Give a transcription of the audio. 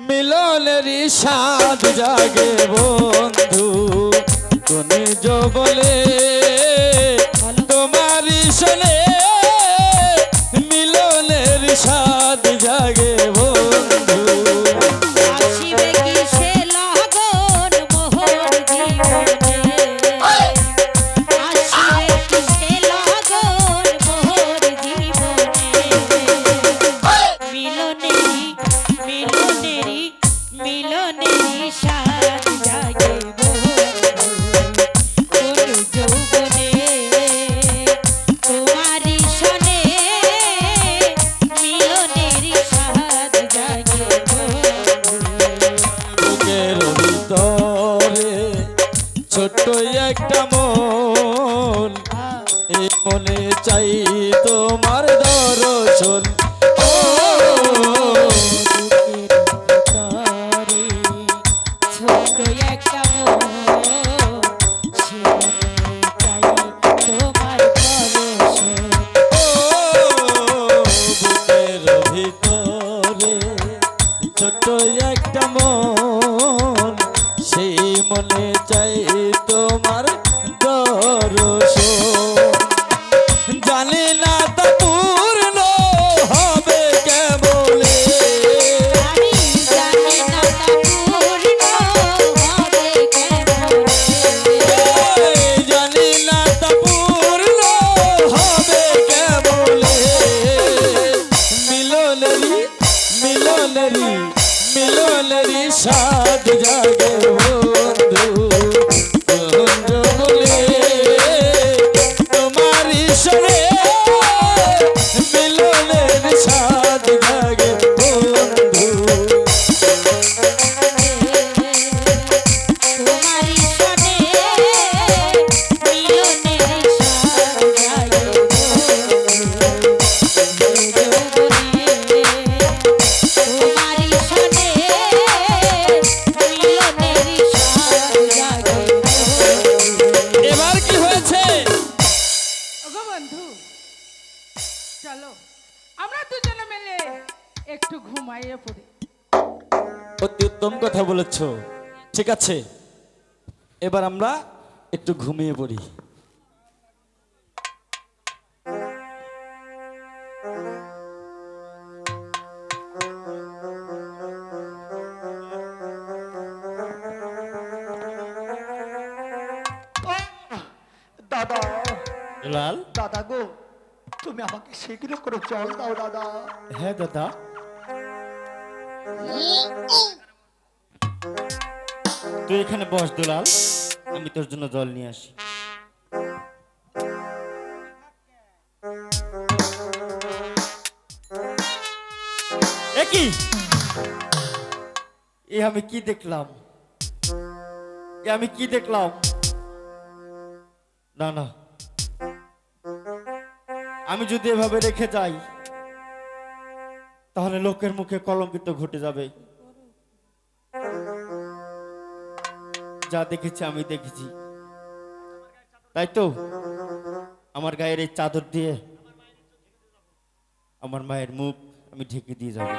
মিলনেরই স্বাদ জাগে বন্ধু তুমি যো বলে তোমারই শোনে মিলনের স্বাদ জাগে বন্ধু। আসিবে কি সে লগন মোহর জীবনে, আসিবে কি সে লগন মোহর জীবনে, মিলনেরই মিলনেরই মিলনেরই স্বাদ জাগে বন্ধু কোন যৌবনে, তোমারই শোনে মিলনেরই স্বাদ জাগে বন্ধু। বুকের ভিতরে ছোট্ট একটা মন এই মনে চাই তোমার দর্শন। ও ছোট্ট একটা মন সেখানে চাই তোমার পরশ। ও বুকের ভিতরে ছোট্ট একটা মন সেই মনে চাই তোমার দর্শন। জানি না তা পূর্ণ হবে কেবলে, আমি জানি না তা পূর্ণ হবে কেমনে, জানি না তা পূর্ণ হবে কেবলে। মিলনেরই মিলনেরই মিলনেরই স্বাদ জাগে বন্ধু বন্ধু বলে তোমারই শোনে মিলনের স্বাদ জাগে বন্ধু। তোমারই শোনে মিলনের স্বাদ জাগে বন্ধু যৌবনে, তোমারই শোনে মিলনের স্বাদ জাগে বন্ধু। এবার কি হয়েছে? ওগো বন্ধু, চলো আমরা দুজনে মিলে একটু ঘুমাইয়ে পড়ি। অতি উত্তম কথা বলেছ। ঠিক আছে, এবার আমরা একটু ঘুমিয়ে পড়ি। দাদা, লাল, দাদা গো, তুমি আমাকে শীঘ্র করে জল দাও দাদা। হ্যাঁ দাদা, তুই এখানে বস দুলাল, আমি তোর জন্য জল নিয়ে আসি। একই এ আমি কি দেখলাম, এ আমি কি দেখলাম? না না, আমি যদি এভাবে রেখে যাই তাহলে লোকের মুখে কলঙ্কিত ঘটে যাবে। যা দেখেছি আমি দেখেছি, তাই তো আমার গায়ের এই চাদর দিয়ে আমার মায়ের মুখ আমি ঢেকে দিয়ে যাব।